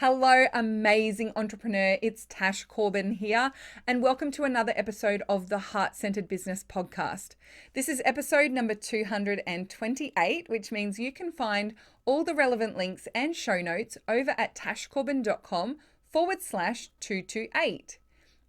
Hello, amazing entrepreneur. It's Tash Corbin here, and welcome to another episode of the Heart Centered Business Podcast. This is episode number 228, which means you can find all the relevant links and show notes over at tashcorbin.com/228.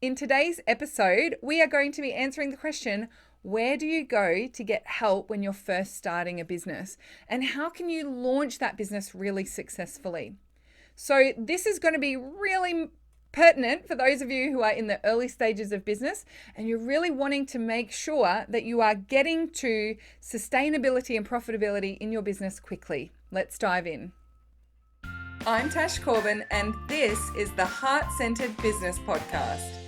In today's episode, we are going to be answering the question, where do you go to get help when you're first starting a business? And how can you launch that business really successfully? So this is going to be really pertinent for those of you who are in the early stages of business and you're really wanting to make sure that you are getting to sustainability and profitability in your business quickly. Let's dive in. I'm Tash Corbin, and this is the Heart Centered Business Podcast.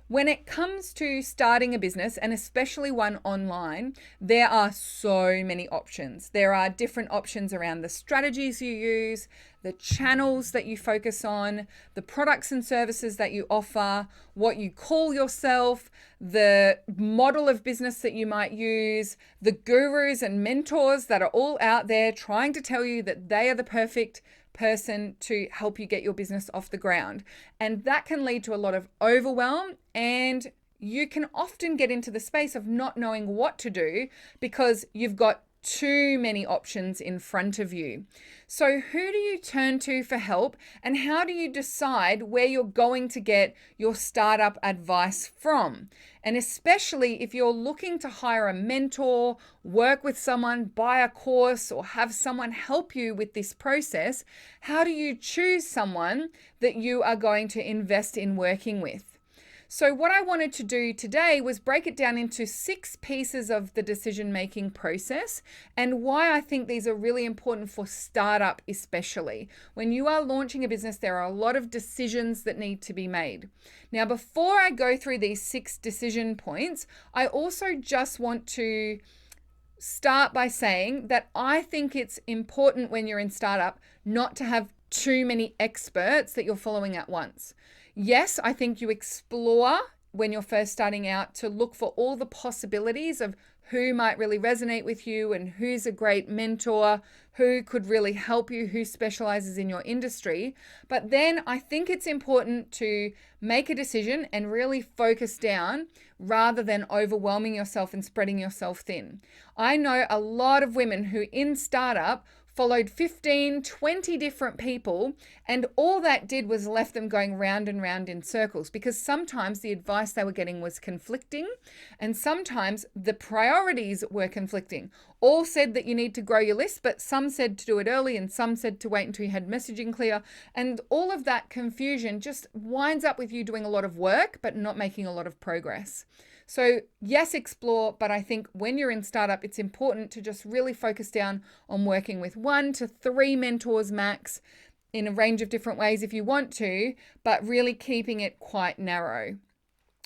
When it comes to starting a business, and especially one online, there are so many options. There are different options around the strategies you use, the channels that you focus on, the products and services that you offer, what you call yourself, the model of business that you might use, the gurus and mentors that are all out there trying to tell you that they are the perfect person to help you get your business off the ground. And that can lead to a lot of overwhelm, and you can often get into the space of not knowing what to do because you've got too many options in front of you. So who do you turn to for help, and how do you decide where you're going to get your startup advice from? And especially if you're looking to hire a mentor, work with someone, buy a course, or have someone help you with this process, how do you choose someone that you are going to invest in working with? So what I wanted to do today was break it down into 6 pieces of the decision-making process and why I think these are really important for startup especially. When you are launching a business, there are a lot of decisions that need to be made. Now, before I go through these 6 decision points, I also just want to start by saying that I think it's important when you're in startup not to have too many experts that you're following at once. Yes, I think you explore when you're first starting out to look for all the possibilities of who might really resonate with you and who's a great mentor, who could really help you, who specializes in your industry. But then I think it's important to make a decision and really focus down rather than overwhelming yourself and spreading yourself thin. I know a lot of women who in startup followed 15, 20 different people, and all that did was left them going round and round in circles because sometimes the advice they were getting was conflicting and sometimes the priorities were conflicting. All said that you need to grow your list, but some said to do it early and some said to wait until you had messaging clear. And all of that confusion just winds up with you doing a lot of work, but not making a lot of progress. So yes, explore, but I think when you're in startup, it's important to just really focus down on working with 1 to 3 mentors max in a range of different ways if you want to, but really keeping it quite narrow.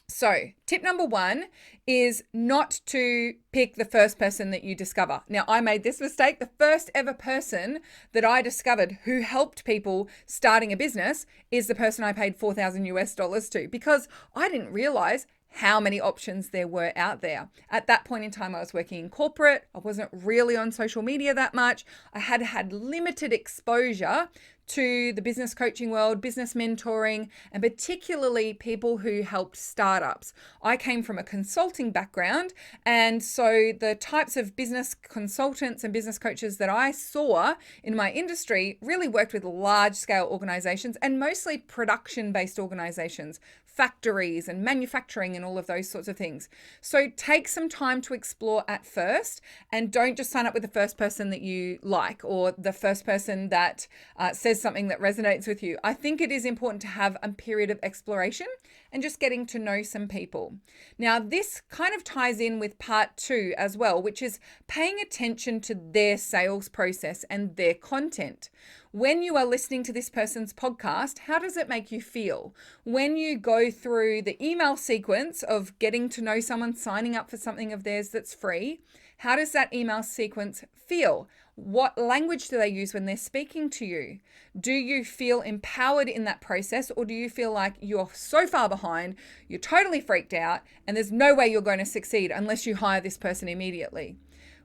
So tip number 1 is not to pick the first person that you discover. Now, I made this mistake. The first ever person that I discovered who helped people starting a business is the person I paid $4,000 to because I didn't realize how many options there were out there. At that point in time, I was working in corporate. I wasn't really on social media that much. I had had limited exposure to the business coaching world, business mentoring, and particularly people who helped startups. I came from a consulting background, and so the types of business consultants and business coaches that I saw in my industry really worked with large-scale organizations and mostly production-based organizations, factories and manufacturing and all of those sorts of things. So take some time to explore at first and don't just sign up with the first person that you like or the first person that says something that resonates with you. I think it is important to have a period of exploration and just getting to know some people. Now, this kind of ties in with part 2 as well, which is paying attention to their sales process and their content. When you are listening to this person's podcast, how does it make you feel? When you go through the email sequence of getting to know someone, signing up for something of theirs that's free, how does that email sequence feel? What language do they use when they're speaking to you? Do you feel empowered in that process, or do you feel like you're so far behind, you're totally freaked out, and there's no way you're going to succeed unless you hire this person immediately?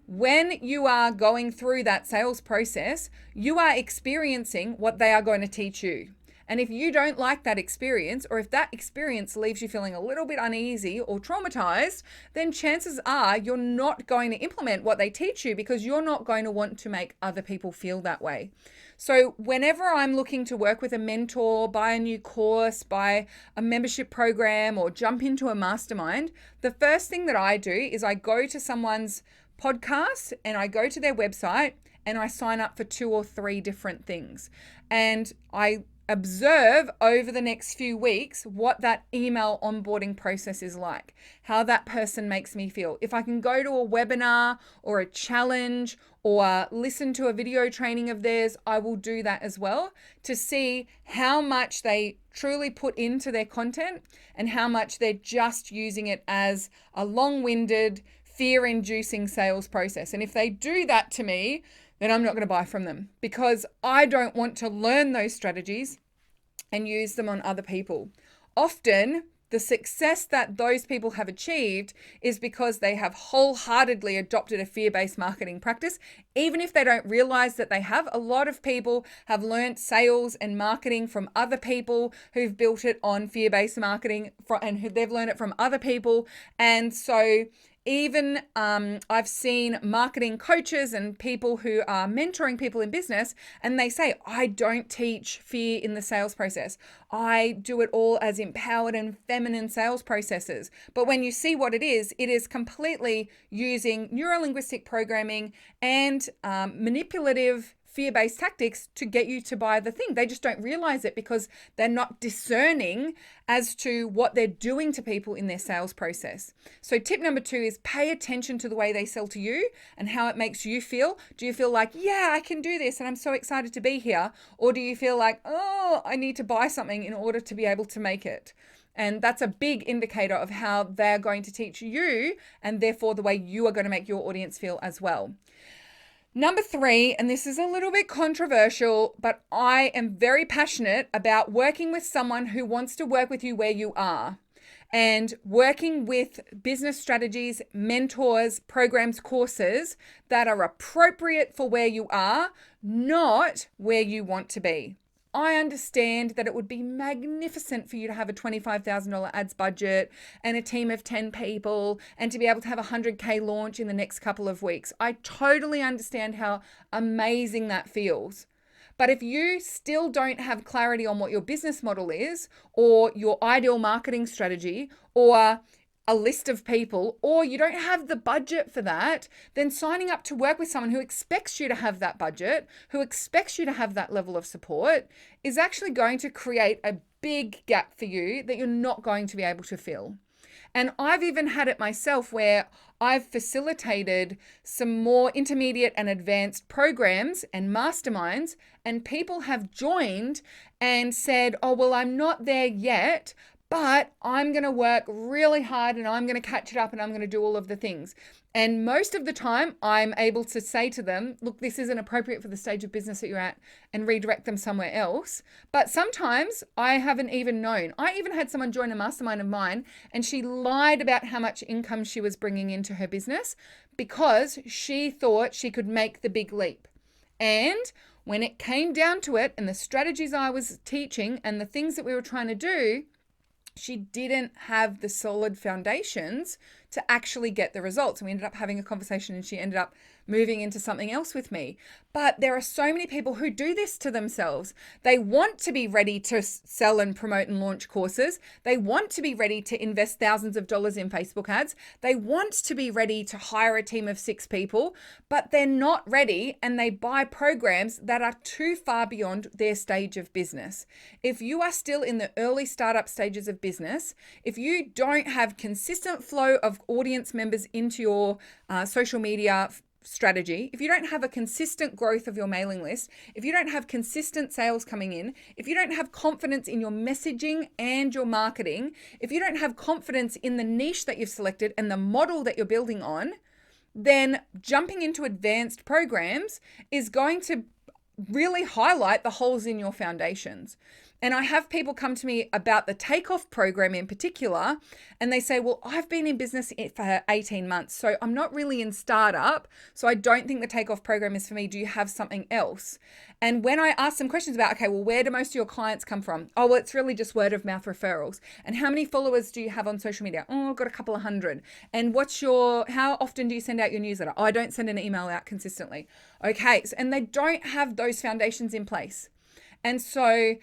When you are going through that sales process, you are experiencing what they are going to teach you. And if you don't like that experience, or if that experience leaves you feeling a little bit uneasy or traumatized, then chances are you're not going to implement what they teach you because you're not going to want to make other people feel that way. So whenever I'm looking to work with a mentor, buy a new course, buy a membership program, or jump into a mastermind, the first thing that I do is I go to someone's podcast and I go to their website and I sign up for 2 or 3 different things. And I observe over the next few weeks what that email onboarding process is like, how that person makes me feel. If I can go to a webinar or a challenge or listen to a video training of theirs, I will do that as well to see how much they truly put into their content and how much they're just using it as a long-winded, fear-inducing sales process. And if they do that to me, then I'm not going to buy from them because I don't want to learn those strategies and use them on other people. Often, the success that those people have achieved is because they have wholeheartedly adopted a fear-based marketing practice. Even if they don't realize that they have, a lot of people have learned sales and marketing from other people who've built it on fear-based marketing and they've learned it from other people. And so even I've seen marketing coaches and people who are mentoring people in business, and they say, I don't teach fear in the sales process. I do it all as empowered and feminine sales processes. But when you see what it is completely using neuro-linguistic programming and manipulative fear-based tactics to get you to buy the thing. They just don't realize it because they're not discerning as to what they're doing to people in their sales process. So tip number 2 is pay attention to the way they sell to you and how it makes you feel. Do you feel like, yeah, I can do this and I'm so excited to be here? Or do you feel like, oh, I need to buy something in order to be able to make it? And that's a big indicator of how they're going to teach you and therefore the way you are going to make your audience feel as well. Number 3, and this is a little bit controversial, but I am very passionate about working with someone who wants to work with you where you are and working with business strategies, mentors, programs, courses that are appropriate for where you are, not where you want to be. I understand that it would be magnificent for you to have a $25,000 ads budget and a team of 10 people and to be able to have a 100K launch in the next couple of weeks. I totally understand how amazing that feels. But if you still don't have clarity on what your business model is or your ideal marketing strategy or a list of people, or you don't have the budget for that, then signing up to work with someone who expects you to have that budget, who expects you to have that level of support, is actually going to create a big gap for you that you're not going to be able to fill. And I've even had it myself where I've facilitated some more intermediate and advanced programs and masterminds, and people have joined and said, oh, well, I'm not there yet, but I'm going to work really hard and I'm going to catch it up and I'm going to do all of the things. And most of the time I'm able to say to them, look, this isn't appropriate for the stage of business that you're at, and redirect them somewhere else. But sometimes I haven't even known. I even had someone join a mastermind of mine and she lied about how much income she was bringing into her business because she thought she could make the big leap. And when it came down to it and the strategies I was teaching and the things that we were trying to do, she didn't have the solid foundations to actually get the results. And we ended up having a conversation and she ended up moving into something else with me. But there are so many people who do this to themselves. They want to be ready to sell and promote and launch courses. They want to be ready to invest thousands of dollars in Facebook ads. They want to be ready to hire a team of 6 people, but they're not ready and they buy programs that are too far beyond their stage of business. If you are still in the early startup stages of business, if you don't have consistent flow of audience members into your social media strategy, if you don't have a consistent growth of your mailing list, if you don't have consistent sales coming in, if you don't have confidence in your messaging and your marketing, if you don't have confidence in the niche that you've selected and the model that you're building on, then jumping into advanced programs is going to really highlight the holes in your foundations. And I have people come to me about the takeoff program in particular, and they say, well, I've been in business for 18 months, so I'm not really in startup, so I don't think the takeoff program is for me. Do you have something else? And when I ask them questions about, okay, well, where do most of your clients come from? Oh, well, it's really just word of mouth referrals. And how many followers do you have on social media? Oh, I've got a couple of hundred. And how often do you send out your newsletter? Oh, I don't send an email out consistently. Okay. And they don't have those foundations in place. And so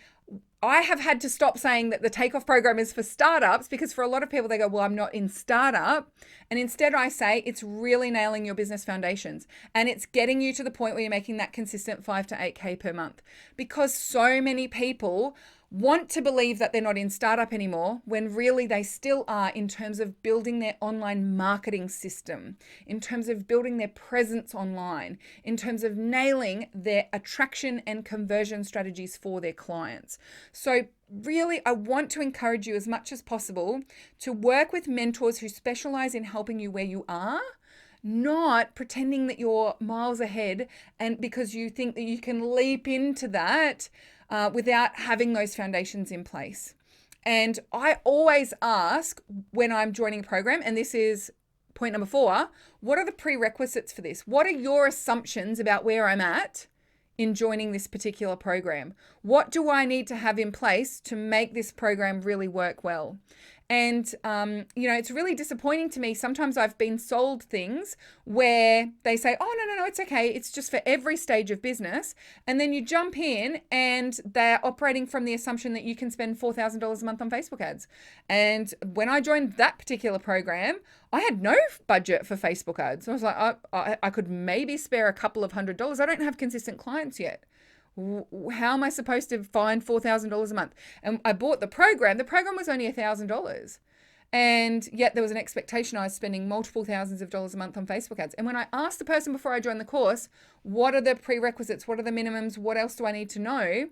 I have had to stop saying that the takeoff program is for startups, because for a lot of people, they go, well, I'm not in startup. And instead I say it's really nailing your business foundations, and it's getting you to the point where you're making that consistent 5 to 8K per month, because so many people want to believe that they're not in startup anymore, when really they still are, in terms of building their online marketing system, in terms of building their presence online, in terms of nailing their attraction and conversion strategies for their clients. So really, I want to encourage you as much as possible to work with mentors who specialize in helping you where you are, not pretending that you're miles ahead, and because you think that you can leap into that without having those foundations in place. And I always ask when I'm joining a program, and this is point number 4, what are the prerequisites for this? What are your assumptions about where I'm at in joining this particular program? What do I need to have in place to make this program really work well? And, it's really disappointing to me. Sometimes I've been sold things where they say, oh, no, it's okay. It's just for every stage of business. And then you jump in and they're operating from the assumption that you can spend $4,000 a month on Facebook ads. And when I joined that particular program, I had no budget for Facebook ads. I was like, I could maybe spare a couple of $100. I don't have consistent clients yet. How am I supposed to find $4,000 a month? And I bought the program. The program was only $1,000. And yet there was an expectation I was spending multiple thousands of dollars a month on Facebook ads. And when I asked the person before I joined the course, what are the prerequisites? What are the minimums? What else do I need to know?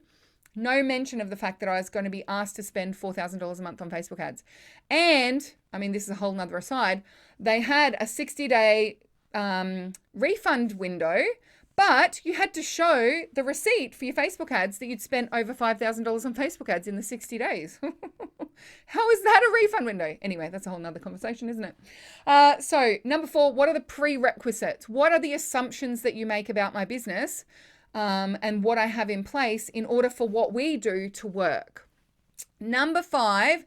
No mention of the fact that I was going to be asked to spend $4,000 a month on Facebook ads. And, this is a whole nother aside, they had a 60-day refund window, but you had to show the receipt for your Facebook ads that you'd spent over $5,000 on Facebook ads in the 60 days. How is that a refund window? Anyway, that's a whole nother conversation, isn't it? So number 4, what are the prerequisites? What are the assumptions that you make about my business and what I have in place in order for what we do to work? Number 5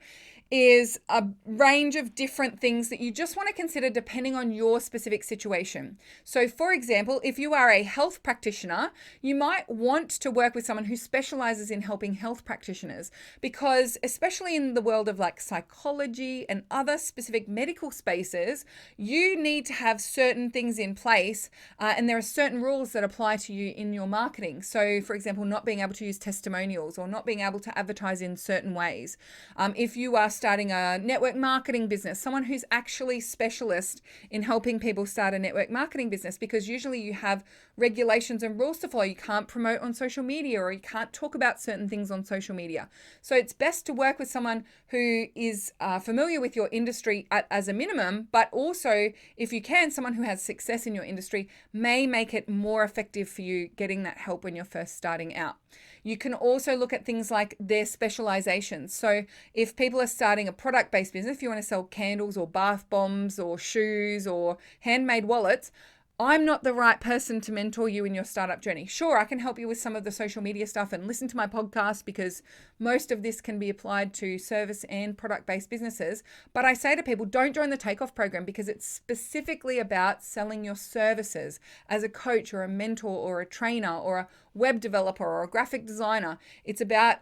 is a range of different things that you just want to consider depending on your specific situation. So for example, if you are a health practitioner, you might want to work with someone who specializes in helping health practitioners, because especially in the world of like psychology and other specific medical spaces, you need to have certain things in place and there are certain rules that apply to you in your marketing. So for example, not being able to use testimonials or not being able to advertise in certain ways. If you are starting a network marketing business, someone who's actually specialist in helping people start a network marketing business, because usually you have regulations and rules to follow. You can't promote on social media, or you can't talk about certain things on social media. So it's best to work with someone who is familiar with your industry as a minimum, but also, if you can, someone who has success in your industry may make it more effective for you getting that help when you're first starting out. You can also look at things like their specializations. So if people are starting a product-based business, if you want to sell candles or bath bombs or shoes or handmade wallets, I'm not the right person to mentor you in your startup journey. Sure, I can help you with some of the social media stuff and listen to my podcast, because most of this can be applied to service and product-based businesses. But I say to people, don't join the takeoff program, because it's specifically about selling your services as a coach or a mentor or a trainer or a web developer or a graphic designer. It's about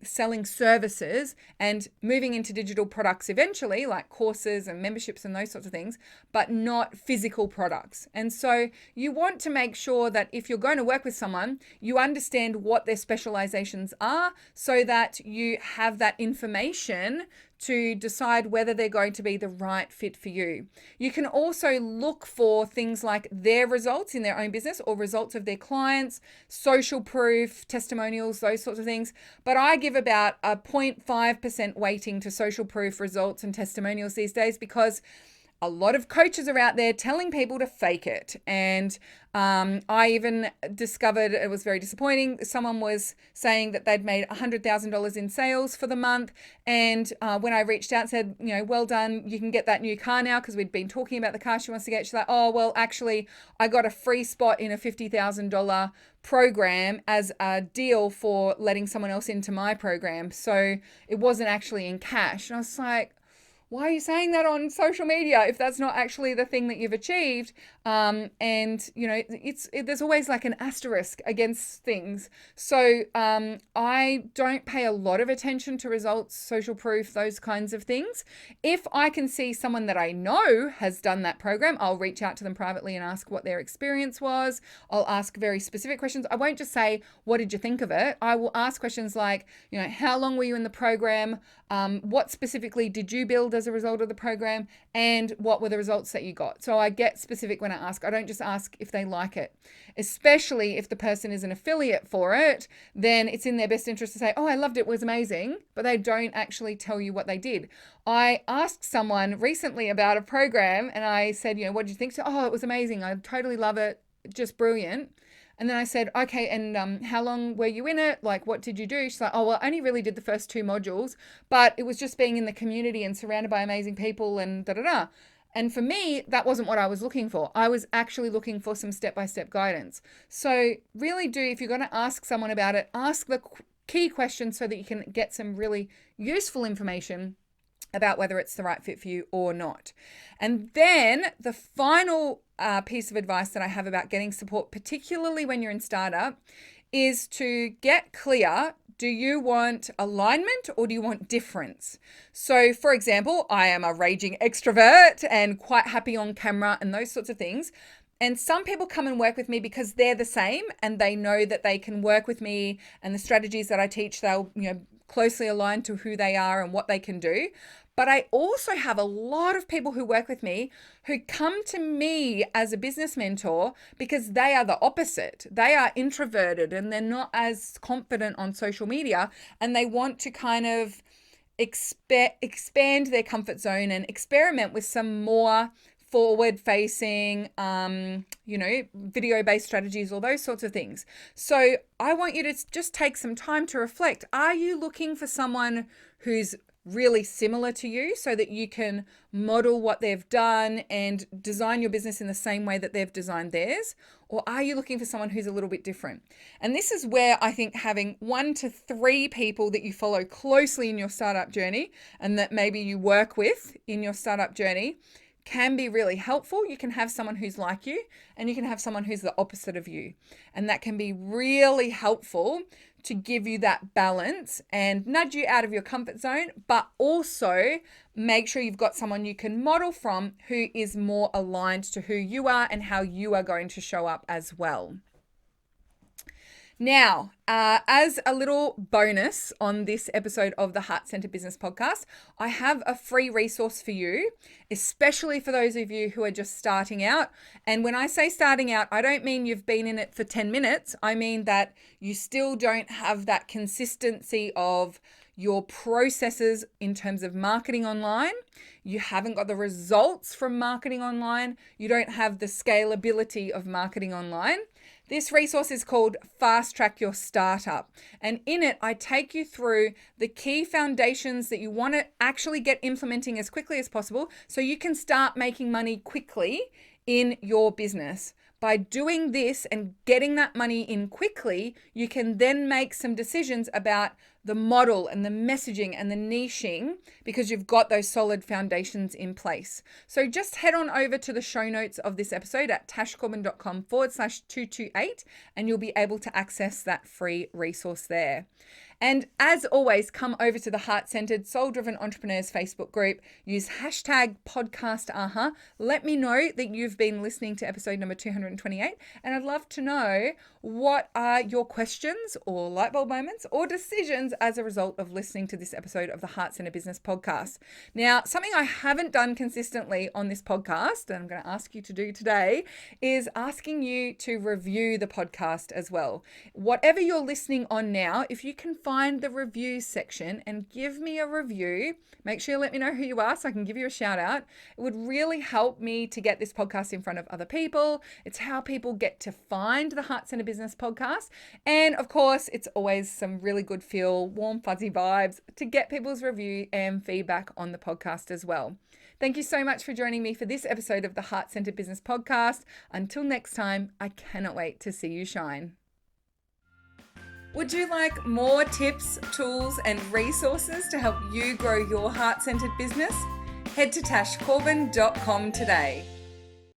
selling services and moving into digital products eventually, like courses and memberships and those sorts of things, but not physical products. And so you want to make sure that if you're going to work with someone, you understand what their specializations are, so that you have that information to decide whether they're going to be the right fit for you. You can also look for things like their results in their own business or results of their clients, social proof, testimonials, those sorts of things. But I give about a 0.5% weighting to social proof results and testimonials these days, because a lot of coaches are out there telling people to fake it. And I even discovered, it was very disappointing, someone was saying that they'd made $100,000 in sales for the month. And when I reached out and said, well done, you can get that new car now, because we'd been talking about the car she wants to get. She's like, oh, well, actually, I got a free spot in a $50,000 program as a deal for letting someone else into my program. So it wasn't actually in cash. And I was like, why are you saying that on social media if that's not actually the thing that you've achieved? There's always like an asterisk against things. So I don't pay a lot of attention to results, social proof, those kinds of things. If I can see someone that I know has done that program, I'll reach out to them privately and ask what their experience was. I'll ask very specific questions. I won't just say, what did you think of it? I will ask questions like, how long were you in the program? What specifically did you build as a result of the program, and what were the results that you got? So I get specific when I ask. I don't just ask if they like it, especially if the person is an affiliate for it. Then it's in their best interest to say, oh, I loved it, it was amazing, but they don't actually tell you what they did. I asked someone recently about a program and I said, what did you think? So, oh, it was amazing. I totally love it. Just brilliant. And then I said, okay, and how long were you in it? Like, what did you do? She's like, oh, well, I only really did the first 2 modules, but it was just being in the community and surrounded by amazing people and da-da-da. And for me, that wasn't what I was looking for. I was actually looking for some step-by-step guidance. So really do, if you're going to ask someone about it, ask the key questions so that you can get some really useful information about whether it's the right fit for you or not. And then the final piece of advice that I have about getting support, particularly when you're in startup, is to get clear. Do you want alignment or do you want difference? So for example, I am a raging extrovert and quite happy on camera and those sorts of things. And some people come and work with me because they're the same and they know that they can work with me, and the strategies that I teach, they'll closely aligned to who they are and what they can do. But I also have a lot of people who work with me who come to me as a business mentor because they are the opposite. They are introverted and they're not as confident on social media, and they want to kind of expand their comfort zone and experiment with some more forward-facing, video-based strategies, all those sorts of things. So I want you to just take some time to reflect. Are you looking for someone who's really similar to you so that you can model what they've done and design your business in the same way that they've designed theirs? Or are you looking for someone who's a little bit different? And this is where I think having 1 to 3 people that you follow closely in your startup journey and that maybe you work with in your startup journey can be really helpful. You can have someone who's like you and you can have someone who's the opposite of you. And that can be really helpful to give you that balance and nudge you out of your comfort zone, but also make sure you've got someone you can model from who is more aligned to who you are and how you are going to show up as well. Now, as a little bonus on this episode of the Heart Centered Business Podcast, I have a free resource for you, especially for those of you who are just starting out. And when I say starting out, I don't mean you've been in it for 10 minutes. I mean that you still don't have that consistency of your processes in terms of marketing online. You haven't got the results from marketing online. You don't have the scalability of marketing online. This resource is called Fast Track Your Startup. And in it, I take you through the key foundations that you want to actually get implementing as quickly as possible so you can start making money quickly in your business. By doing this and getting that money in quickly, you can then make some decisions about the model and the messaging and the niching because you've got those solid foundations in place. So just head on over to the show notes of this episode at tashcorbin.com/228 and you'll be able to access that free resource there. And as always, come over to the Heart Centered Soul Driven Entrepreneurs Facebook group. Use hashtag podcast. Let me know that you've been listening to episode number 228. And I'd love to know what are your questions or light bulb moments or decisions questions as a result of listening to this episode of the Heart Centered Business Podcast. Now, something I haven't done consistently on this podcast, and I'm going to ask you to do today, is asking you to review the podcast as well. Whatever you're listening on now, if you can find the reviews section and give me a review, make sure you let me know who you are so I can give you a shout out. It would really help me to get this podcast in front of other people. It's how people get to find the Heart Centered Business Podcast. And of course, it's always some really good feel, warm, fuzzy vibes to get people's review and feedback on the podcast as well. Thank you so much for joining me for this episode of the Heart Centered Business Podcast. Until next time, I cannot wait to see you shine. Would you like more tips, tools, and resources to help you grow your heart-centered business? Head to tashcorbin.com today.